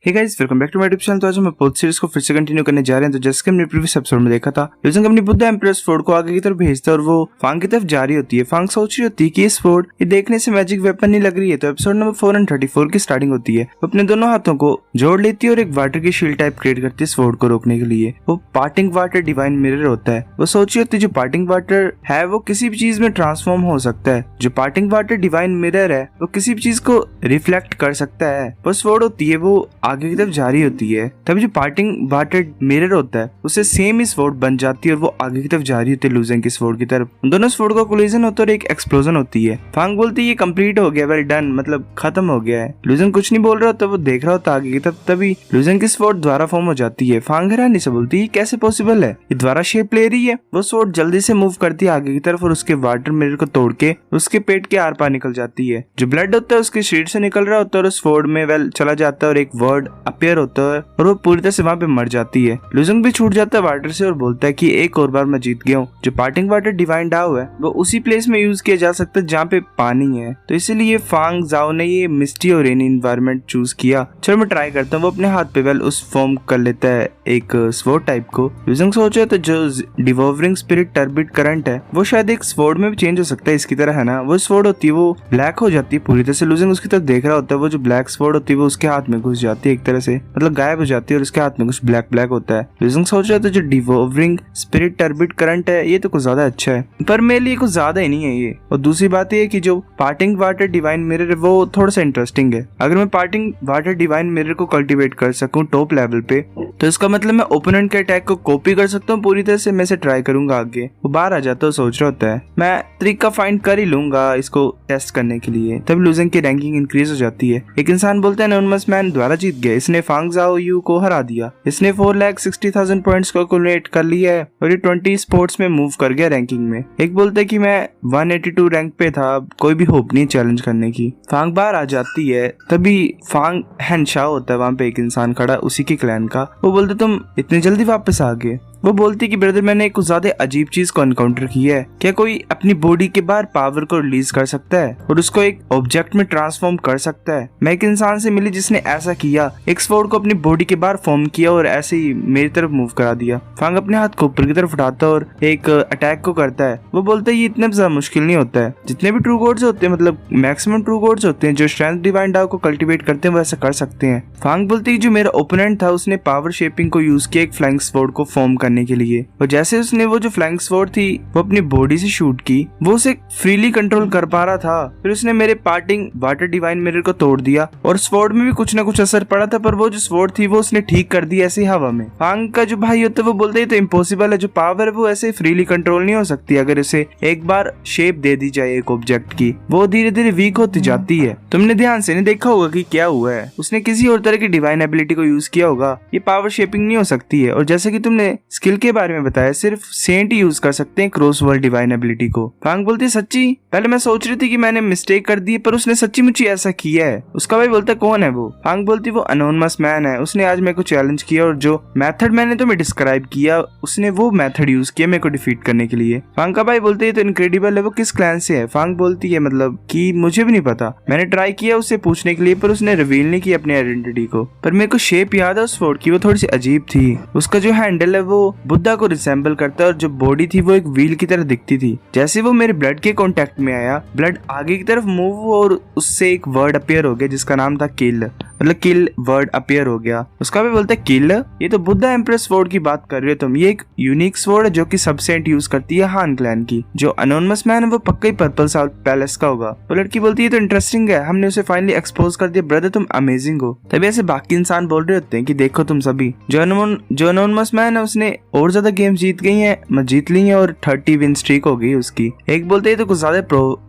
Hey guys, welcome back to my YouTube channel. तो आज हम पोथ सीरीज को फिर से कंटिन्यू करने जा रहे हैं। तो जैसे कि हमने प्रीवियस एपिसोड में देखा था, ल्यूजेंग अपनी बुद्धा एम्प्रेस फोर्ड को आगे की तरफ भेजता है और वो फांग की तरफ जा रही होती है। फांग सोच रही होती है कि इस फोर्ड ये देखने से मैजिक वेपन नहीं लग रही है। तो एपिसोड नंबर 434 की स्टार्टिंग होती है। वो अपने दोनों हाथों को जोड़ लेती है और एक वाटर की शील्ड टाइप क्रिएट करती है इस फोर्ड को रोकने के लिए। वो पार्टिंग वाटर डिवाइन मिरर होता है। वो सोच रही होती है जो पार्टिंग वाटर है वो किसी भी चीज में ट्रांसफॉर्म हो सकता है। जो पार्टिंग वाटर डिवाइन मिरर है वो किसी भी चीज को रिफ्लेक्ट कर सकता है। वो फोर्ड होती है वो आगे की तरफ जा रही होती है, तभी जो पार्टिंग वाटर मिरर होता है उससे सेम इस स्वॉर्ड बन जाती है और वो आगे की तरफ जा रही होती है ल्यूजेंग की स्वॉर्ड की तरफ। दोनों स्वॉर्ड का कोलिजन होता है और एक एक्सप्लोजन होती है। फांग बोलती है ये कंप्लीट हो गया, वेल डन, मतलब खत्म हो गया है। ल्यूजेंग कुछ नहीं बोल रहा होता, वो देख रहा होता आगे की तरफ। तभी ल्यूजेंग की स्वॉर्ड द्वारा फॉर्म हो जाती है। फांग हैरानी से बोलती है कैसे पॉसिबल है, ये द्वारा शेप ले रही है। वो स्वॉर्ड जल्दी से मूव करती है आगे की तरफ और उसके वाटर मिरर को तोड़ के उसके पेट के आर पार निकल जाती है। जो ब्लड होता है उसके शरीर से निकल रहा होता है और उस स्वॉर्ड में वेल चला जाता है और एक वर्ड अपीयर होता है और वो पूरी तरह से वहाँ पे मर जाती है। ल्यूजेंग भी छूट जाता है वाटर से और बोलता है कि एक और बार मैं जीत गया हूँ। जो पार्टिंग वाटर डिवाइन डाउ है वो उसी प्लेस में यूज किया जा सकता है जहाँ पे पानी है। तो इसीलिए फांग जाओ ने ये मिस्टी और रेनी एनवायरनमेंट चूज किया। चलो मैं ट्राई करता हूँ। वो अपने हाथ पे वेल उस फॉर्म कर लेता है एक स्वॉर्ड टाइप को। ल्यूजेंग सोचा तो जो डिवॉल्विंग स्पिरिट टर्बिड करंट है वो शायद एक स्वॉर्ड में भी चेंज हो सकता है इसकी तरह, है ना। वो स्वॉर्ड होती है वो ब्लैक हो जाती है पूरी तरह से। ल्यूजेंग उसकी तरफ देख रहा होता है। वो जो ब्लैक स्वॉर्ड होती है वो उसके हाथ में घुस जाती है एक तरह से, मतलब गायब हो जाती है और उसके हाथ में कुछ ब्लैक ब्लैक होता है। ल्यूजेंग सोच रहा था जो डिवॉल्विंग स्पिरिट टर्बिड करंट है ये तो कुछ ज्यादा अच्छा है, पर मेरे लिए कुछ ज्यादा ही नहीं है ये। और दूसरी बात ये है कि जो पार्टिंग वाटर डिवाइन मिरर है वो थोड़ा सा इंटरेस्टिंग है। अगर मैं पार्टिंग वाटर डिवाइन मिरर को कल्टीवेट कर सकूं टॉप लेवल पे तो इसका मतलब मैं ओपोनेंट के अटैक को कॉपी कर सकता हूँ पूरी तरह से। मैं इसे ट्राई करूंगा आगे। वो बाहर आ जाता है, सोच रहा होता है मैं तरीका फाइंड कर ही लूंगा इसको टेस्ट करने के लिए। तब ल्यूजेंग की रैंकिंग इंक्रीज हो जाती है। एक इंसान बोलता है एनोनिमस मैन द्वारा जीत गया, इसने फांग जाओ यू को हरा दिया, इसने 4,60,000 पॉइंट्स को एक्युमुलेट कर लिया है और ये 20 स्पोर्ट्स में मूव कर गया रैंकिंग में। एक बोलता है कि मैं 182 रैंक पे था, कोई भी होप नहीं चैलेंज करने की। फांग बाहर आ जाती है। तभी फांग हैंशा होता है वहां पे एक इंसान खड़ा उसी के क्लैन का। वो बोलते तुम इतनी जल्दी वापस आ गए। वो बोलती कि ब्रदर मैंने कुछ ज्यादा अजीब चीज को एनकाउंटर की है। क्या कोई अपनी बॉडी के बाहर पावर को रिलीज कर सकता है और उसको एक ऑब्जेक्ट में ट्रांसफॉर्म कर सकता है? मैं एक इंसान से मिली जिसने ऐसा किया, एक स्वॉर्ड को अपनी बॉडी के बाहर फॉर्म किया और ऐसे ही मेरी तरफ मूव करा दिया। फांग अपने हाथ को ऊपर की तरफ उठाता है और एक अटैक को करता है। वो बोलता है ये इतना ज्यादा मुश्किल नहीं होता है। जितने भी ट्रू गॉड्स होते हैं, मतलब मैक्सिमम ट्रू गॉड्स होते हैं जो स्ट्रेंथ डिवाइन डाउ को कल्टीवेट करते हैं वो ऐसा कर सकते हैं। फांग बोलती है जो मेरा ओपोनेंट था उसने पावर शेपिंग को यूज किया एक फ्लाइंग स्वॉर्ड को फॉर्म करने के लिए, और जैसे उसने वो जो फ्लाइंग स्वॉर्ड थी वो अपनी बॉडी से शूट की, वो उसे फ्रीली कंट्रोल कर पा रहा था। फिर उसने मेरे पार्टिंग वाटर डिवाइन मिरर को तोड़ दिया और स्वॉर्ड में भी कुछ ना कुछ असर पड़ा था, पर वो जो स्वॉर्ड थी वो उसने ठीक कर दी ऐसे हवा में। फांग का जो भाई होता है वो बोलते है तो इम्पॉसिबल है, जो पावर है वो ऐसे फ्रीली कंट्रोल नहीं हो सकती। अगर उसे एक बार शेप दे दी जाए एक ऑब्जेक्ट की, वो धीरे धीरे वीक होती जाती है। तुमने ध्यान से नहीं देखा होगा कि क्या हुआ है, उसने किसी और तरह की डिवाइन एबिलिटी को यूज किया होगा। ये पावर शेपिंग नहीं हो सकती है। और जैसे कि तुमने स्किल के बारे में बताया, सिर्फ सेंट ही यूज कर सकते हैं क्रॉस वर्ल्ड डिवाइन एबिलिटी को। फांग बोलती है सच्ची? पहले मैं सोच रही थी कि मैंने मिस्टेक कर दी, पर उसने सच्ची मुच्ची ऐसा किया है। उसका भाई बोलता है कौन है वो? फांग बोलती है वो अनोनिमस मैन है, उसने आज मेरे को चैलेंज किया और जो मेथड मैंने तुम्हें डिस्क्राइब किया उसने वो मेथड यूज किया मेरे को डिफीट करने के लिए। फांग का भाई बोलते है तो इनक्रेडिबल है, वो किस क्लैन से है? फांग बोलती है मतलब कि मुझे भी नहीं पता, मैंने ट्राई किया उससे पूछने के लिए पर उसने रिवील नहीं की अपनी आइडेंटिटी को। पर मेरे को शेप याद है उस फोर्ड की, वो थोड़ी सी अजीब थी। उसका जो हैंडल है वो बुद्धा को रिसेंबल करता है और जो बॉडी थी वो एक व्हील की तरह दिखती थी। जैसे वो मेरे ब्लड के कांटेक्ट में आया, ब्लड आगे की तरफ मूव हुआ और उससे एक वर्ड अपीयर हो गया जिसका नाम था किल, मतलब किल वर्ड अपीयर हो गया। उसका भी बोलता है किल? ये तो बुद्धा एम्प्रेस स्वॉर्ड की बात कर रहे हो तुम। ये एक यूनिक स्वॉर्ड है जो कि सब सेंट यूज करती है हान क्लैन की। जो अनोनिमस मैन है वो पक्का ही पर्पल साउथ पैलेस का होगा। वो लड़की बोलती है तो इंटरेस्टिंग है, हमने उसे फाइनली एक्सपोज कर दिया। ब्रदर तुम अमेजिंग हो। तभी ऐसे बाकी इंसान बोल रहे होते हैं कि देखो तुम सभी, जो अनोनिमस मैन है उसने और ज्यादा गेम जीत गई है, जीत ली है और 30 विन स्ट्रीक हो गई उसकी। एक बोलते है तो कुछ ज्यादा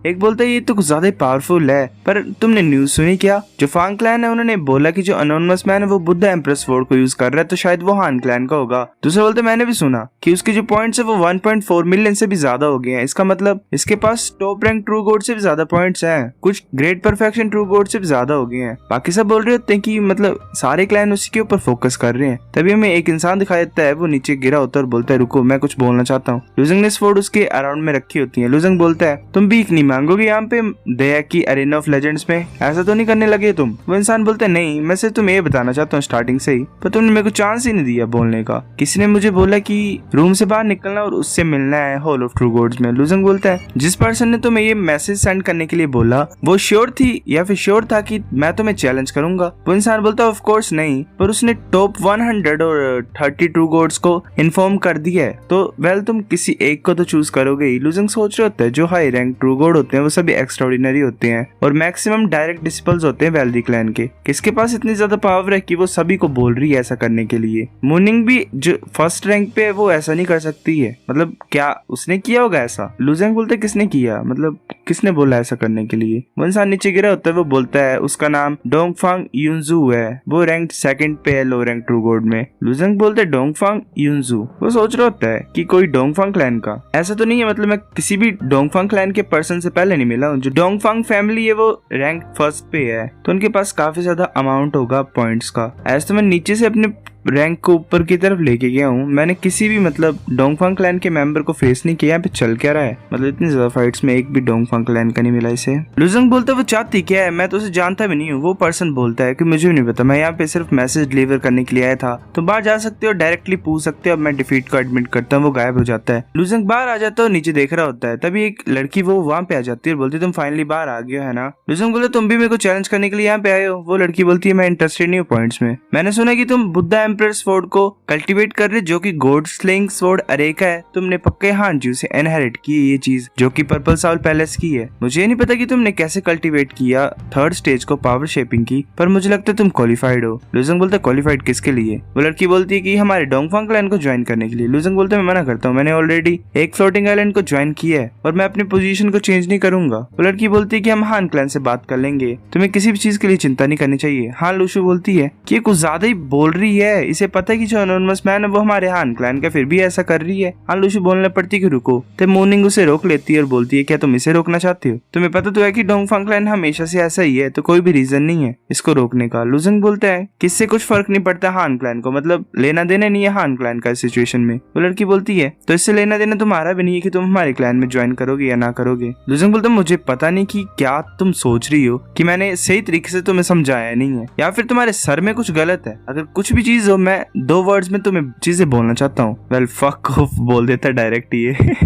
एक बोलते है ये तो कुछ ज्यादा पावरफुल है। पर तुमने न्यूज सुनी क्या? जो फांग क्लैन है उन्होंने बोला कि जो अनोनिमस मैन है वो बुद्धा एम्प्रेस स्वॉर्ड को यूज कर रहा है, तो शायद वो हान क्लैन का होगा। दूसरे बोलते मैंने भी सुना कि उसके जो पॉइंट्स है वो 1.4 मिलियन से भी ज्यादा हो गए हैं। इसका मतलब इसके पास टॉप रैंक ट्रू गॉड से भी ज्यादा पॉइंट्स हैं, कुछ ग्रेट परफेक्शन ट्रू गॉड से भी ज्यादा हो गए हैं। बाकी सब बोल रहे होते हैं कि मतलब सारे क्लैन उसी के ऊपर फोकस कर रहे हैं। तभी हमें एक इंसान दिखाई देता है, वो नीचे गिरा होता है और बोलता है रुको मैं कुछ बोलना चाहता हूँ। ल्यूजेंग ने स्वॉर्ड उसके अराउंड में रखी होती है। ल्यूजेंग बोलता है तुम भीख नहीं मांगोगे यहाँ पे दया की अरेना ऑफ लेजेंड्स में, ऐसा तो नहीं करने लगे तुम? वो इंसान बोलता है नहीं, मैं सिर्फ तुम्हें ये बताना चाहता हूँ स्टार्टिंग से ही, पर तुमने मेरे को चांस ही नहीं दिया बोलने का। किसी ने मुझे बोला कि रूम से बाहर निकलना और उससे मिलना है हॉल ऑफ ट्रू गॉड्स में। लुजंग बोलता है जिस पर्सन ने तुम्हें ये मैसेज सेंड करने के लिए बोला वो श्योर थी या फिर श्योर था कि मैं तुम्हें चैलेंज करूंगा? वो इंसान बोलता है ऑफ कोर्स नहीं, पर उसने टॉप 100 और 30 ट्रू गॉड्स को इन्फॉर्म कर दिया है, तो वेल तुम किसी एक को तो चूज करोगे ही। लुजंग सोच रहे होता है जो हाई रैंक ट्रू गॉड होते हैं वो सभी एक्स्ट्राऑर्डिनरी होते हैं और मैक्सिमम डायरेक्ट डिसिपल्स होते हैं वेल्दी क्लैन के। किसके पास इतनी ज्यादा पावर है कि वो सभी को बोल रही है ऐसा करने के लिए? मूनिंग भी जो फर्स्ट रैंक पे है वो ऐसा नहीं कर सकती है, मतलब क्या उसने किया होगा ऐसा? लुजंग बोलते किसने किया, मतलब किसने बोला ऐसा करने के लिए? वो इंसान नीचे गिरा होता है, वो बोलता है उसका नाम डोंगफांग युनजू है, वो रैंक 2nd पे है लो रैंक ट्रू गॉड में। लुजंग बोलते डोंगफांग युनजू। वो सोच रहा होता है कि कोई डोंगफांग क्लैन का, ऐसा तो नहीं है, मतलब मैं किसी भी डोंगफांग क्लैन के पर्सन से पहले नहीं मिला हूँ। जो डोंगफांग फैमिली है वो रैंक 1st पे है, तो उनके पास काफी ज्यादा अमाउंट होगा पॉइंट्स का। ऐसे तो मैं नीचे से अपने रैंक को ऊपर की तरफ लेके गया हूँ, मैंने किसी भी मतलब डोंगफांग क्लैन के मेंबर को फेस नहीं किया। यहाँ पे चल क्या रहा है, मतलब इतनी ज्यादा फाइट्स में एक भी डोंगफांग क्लैन का नहीं मिला इसे। लुजंग बोलता है वो चाहती क्या है, मैं तो उसे जानता भी नहीं हूँ। वो पर्सन बोलता है कि मुझे भी नहीं पता, मैं यहाँ पे सिर्फ मैसेज डिलीवर करने के लिए आया था, तो बाहर जा सकते हो, डायरेक्टली पूछ सकते हो। अब मैं डिफीट को एडमिट करता हूँ। वो गायब हो जाता है। लुजंग बाहर आ जाता है और नीचे देख रहा होता है, तभी एक लड़की वो वहाँ पे आ जाती है और बोलती है तुम फाइनली बाहर आ गए हो है ना? लुजंग बोले तुम भी मेरे को चैलेंज करने के लिए यहाँ पे आए हो? वो लड़की बोलती है मैं इंटरेस्टेड नहीं हूँ पॉइंट्स में, मैंने सुना कि तुम बुद्धा एम्परर स्वॉर्ड को कल्टीवेट कर रहे जो कि गॉड स्लेइंग स्वॉर्ड अरेका है, तुमने पक्के हानजू से इनहेरिट की है ये चीज जो कि पर्पल साउल पैलेस की है। मुझे ये नहीं पता कि तुमने कैसे कल्टीवेट किया 3rd स्टेज को पावर शेपिंग की, पर मुझे लगता है तुम क्वालिफाइड हो। लुजंग बोलता है क्वालिफाइड किसके लिए? वो लड़की बोलती है कि हमारे डोंगफांग क्लैन को ज्वाइन करने के लिए। लुजंग बोलता है मैं मना करता हूँ, मैंने ऑलरेडी एक फ्लोटिंग आइलैंड को ज्वाइन किया है और मैं अपनी पोजीशन को चेंज नहीं करूंगा। वो लड़की बोलती है कि हम हान क्लैन से बात कर लेंगे, तुम्हें किसी भी चीज के लिए चिंता नहीं करनी चाहिए। हाँ लुशु बोलती है कि कुछ ज्यादा ही बोल रही है, इसे पता है कि जो एनोनिमस मैन है वो हमारे हान क्लैन का, फिर भी ऐसा कर रही है। हाँ लुशु बोलने पड़ती कि रुको, तो मॉर्निंग उसे रोक लेती है और बोलती है क्या तुम इसे रोकना चाहती हो? तुम्हें पता तो है कि डोंगफांग क्लैन हमेशा से ऐसा ही है, तो कोई भी रीजन नहीं है इसको रोकने का। लुजंग बोलता है कि इससे कुछ फर्क नहीं पड़ता हान क्लैन को, मतलब लेना देना नहीं है हान क्लैन का इस सिचुएशन में। वो लड़की बोलती है तो इससे लेना देना तुम्हारा भी नहीं है कि तुम हमारे क्लैन में ज्वाइन करोगे या ना करोगे। लुजंग बोलता है मुझे पता नहीं कि क्या तुम सोच रही हो कि मैंने सही तरीके से तुम्हें समझाया नहीं है या फिर तुम्हारे सर में कुछ गलत है। अगर कुछ भी चीज हो मैं 2 वर्ड्स में तुम्हें चीजें बोलना चाहता हूँ। वेल फक ऑफ बोल देता डायरेक्ट ये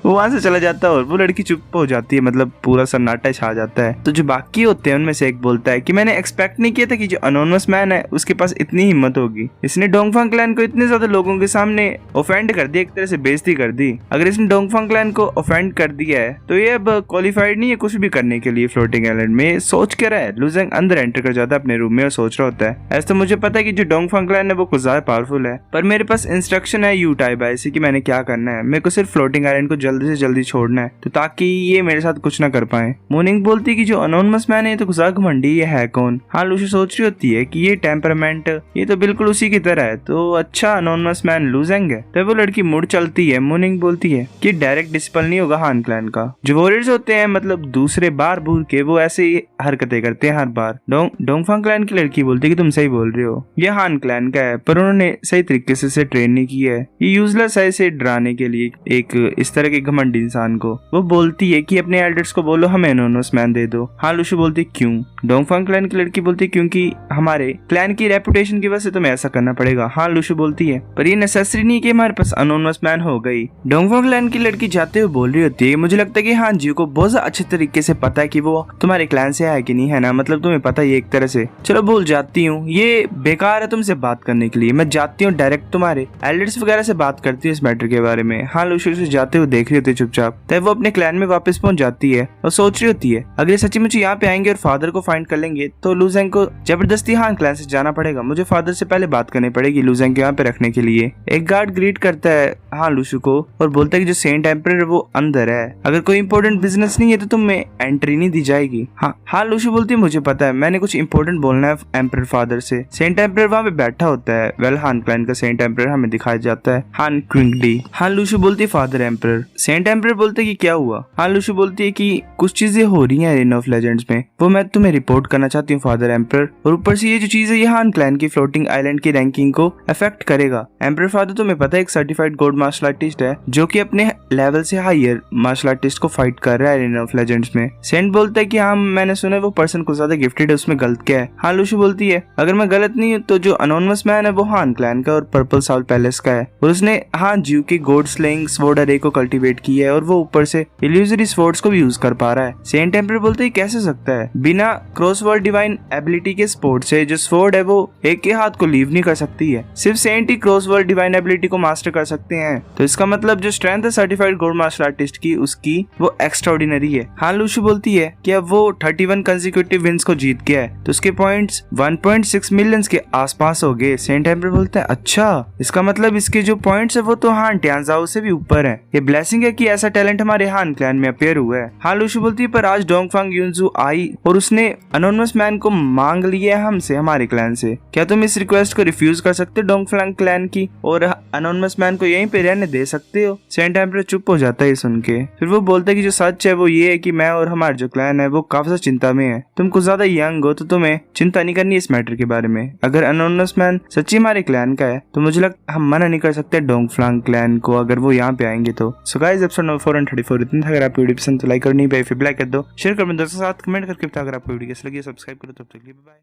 वो वहां से चला जाता है और वो लड़की चुप हो जाती है, मतलब पूरा सन्नाटा छा जाता है। तो जो बाकी होते हैं उनमें से एक बोलता है कि मैंने एक्सपेक्ट नहीं किया था कि जो अनोनिमस मैन है उसके पास इतनी हिम्मत होगी। इसने डोंगफांग क्लैन को इतने ज्यादा लोगों के सामने ऑफेंड कर दिया, एक तरह से बेइज्जती कर दी। अगर इसने डोंगफांग क्लैन को ऑफेंड कर दिया है तो ये अब क्वालिफाइड नहीं है कुछ भी करने के लिए फ्लोटिंग आइलैंड में। सोच के रहा है लुजंग अंदर एंटर कर जाता है अपने रूम में और सोच रहा होता है ऐसा तो मुझे पता है कि जो डोंगफांग क्लैन है वो कुछ ज्यादा पावरफुल है, पर मेरे पास इंस्ट्रक्शन है यू टाइप ऐसे कि मैंने क्या करना है। मेरे को सिर्फ फ्लोटिंग आइलैंड को जल्दी से जल्दी छोड़ना है तो ताकि ये मेरे साथ कुछ ना कर पाए। मॉर्निंग बोलती है कि जो अनोनिमस मैन है तो गुस्सा घमंडी ये है कौन? हाँ लुशु सोच रही होती है कि ये टेम्परामेंट ये तो बिल्कुल उसी की तरह है, तो अच्छा अनोनिमस मैन लुजंग है। तो वो लड़की मुड़ चलती है। मॉर्निंग बोलती है कि डायरेक्ट डिस्पल नहीं होगा हान क्लैन का। जो वॉरियर्स होते हैं मतलब दूसरे बार बूर के वो ऐसे ही हरकतें करते हैं हर बार। डोंगफांग क्लैन की लड़की बोलती है कि तुम सही बोल रहे हो, ये हान क्लैन का है पर उन्होंने सही तरीके से इसे ट्रेन नहीं किया है, ये यूजलेस है इसे डराने के लिए एक इस तरह के घमंडी इंसान को। वो बोलती है कि अपने एल्डर्स को बोलो हमें एनोनिमस मैन दे दो। हाँ लुशु बोलती है क्यों? डोंगफांग क्लैन की लड़की बोलती है क्योंकि हमारे क्लैन की रेपुटेशन की वजह से तुम्हें ऐसा करना पड़ेगा। हाँ लुशु बोलती है पर ये नेसेसरी नहीं कि हमारे पास एनोनिमस मैन हो गई। डोंगफांग क्लैन की लड़की जाते हुए बोल रही होती है मुझे लगता है कि हाँ जी को बहुत अच्छे तरीके से पता है कि वो तुम्हारे क्लैन से है कि नहीं है ना, मतलब तुम्हें पता है एक तरह से। चलो भूल जाती हूँ, ये बेकार है तुमसे बात करने के लिए, मैं जाती हूँ डायरेक्ट तुम्हारे एल्डर्स वगैरह से बात करती हूँ इस मैटर के बारे में। हाँ लुशु से जाते हुए देख रही होती है चुपचाप। तब वो अपने क्लैन में वापस पहुंच जाती है और सोच रही होती है अगर सच्ची मुझे यहाँ पे आएंगे और फादर को फाइंड कर लेंगे तो लुजंग को जबरदस्ती हान क्लैन से जाना पड़ेगा, मुझे फादर से पहले बात करनी पड़ेगी लुजंग को यहाँ पे रखने के लिए। एक गार्ड ग्रीट करता है हाँ लुशु को और बोलता है कि जो सेंट एम्परर वो अंदर है, अगर कोई इंपॉर्टेंट बिजनेस नहीं है तो तुम्हें एंट्री नहीं दी जाएगी। हाँ लुशु बोलती है मुझे पता है, मैंने कुछ इंपॉर्टेंट बोलना है एम्परर फादर से। सेंट एम्परर वहाँ पे बैठे इकट्ठा होता है। वेल हान क्लैन का सेंट एम्परर हमें दिखाया जाता है हान क्विंगडी। हान लूशु बोलती है फादर एम्परर। सेंट एम्परर बोलते है कि क्या हुआ। हान लूशु बोलती है कि कुछ चीजें हो रही हैं अरेना ऑफ लेजेंड्स में, वो मैं तुम्हें रिपोर्ट करना चाहती हूँ फादर एम्परर। और ऊपर से ये जो चीज है ये हान क्लैन की फ्लोटिंग आइलैंड की रैंकिंग को अफेक्ट करेगा। एम्परर फादर तुम्हें पता है एक सर्टिफाइड गोल्ड मार्शल आर्टिस्ट है जो कि अपने लेवल से हायर मार्शल आर्टिस्ट को फाइट कर रहा है अरेना ऑफ लेजेंड्स में। सेंट बोलता है कि हाँ मैंने सुना है वो पर्सन कुछ ज्यादा गिफ्टेड है, उसमें गलत क्या है। हान लूशु बोलती है अगर मैं गलत नहीं हूँ तो जो अनोनिमस मैन है वो हान क्लैन का और पर्पल साउल पैलेस का है और उसने हान ज्यू की गोड स्लेइंग स्वॉर्ड अरे को कल्टीवेट किया है और वो ऊपर से इल्यूजरी स्वॉर्ड्स को भी यूज कर पा रहा है। सेंट एम्परर बोलते हैं कैसे सकता है, बिना क्रॉसवर्ड डिवाइन एबिलिटी के स्पोर्ट से जो स्वॉर्ड है वो एक के हाथ को लीव नहीं कर सकती है, सिर्फ सेंट ही क्रॉसवर्ड डिवाइन एबिलिटी को मास्टर कर सकते हैं। तो इसका मतलब जो स्ट्रेंथ है सर्टिफाइड गोल्ड मार्शल आर्टिस्ट की उसकी वो एक्स्ट्राऑर्डिनरी है। हान लूशु बोलती है कि अब वो 31 कंसेक्यूटिव विंस को जीत गया है तो उसके पॉइंट्स 1.6 मिलियंस के आसपास हो गए। सेंट एम्परर बोलता है अच्छा इसका मतलब इसके जो पॉइंट्स है वो तो हान टियानजाओ से भी ऊपर है, ये ब्लेसिंग है कि ऐसा टैलेंट हमारे हान क्लैन में अपेयर हुआ है। हान लूशु बोलती है पर आज डोंगफांग यूनजू आई और उसने अनोनिमस मैन को मांग लिया है हमसे, हमारे क्लैन से, क्या तुम इस रिक्वेस्ट को रिफ्यूज कर सकते हो डोंगफ्लांग क्लैन की और अनोनिमस मैन को यहीं पे रहने दे सकते हो। सेंट एम्परर चुप हो जाता है सुन के, फिर वो बोलता है कि जो सच है वो ये है कि मैं और हमारा जो क्लैन है वो काफी ज्यादा चिंता में है, तुम कुछ ज्यादा यंग हो तो तुम्हें चिंता नहीं करनी इस मैटर के बारे में। अगर अनोनिमस मैन सच्ची हमारे क्लैन का है तो मुझे लगता हम मना नहीं कर सकते डोंगफ्लांग क्लैन को अगर वो यहाँ पे आएंगे तो। सो गाइस एपिसोड नंबर 434 इतना था। अगर आपको वीडियो पसंद तो लाइक और नहीं भाई फिर लाइक कर दो, शेयर कर दो दोस्तों के साथ, कमेंट करके बताओ अगर आपको वीडियो कैसी लगी, सब्सक्राइब करो। तब तक के लिए बाय।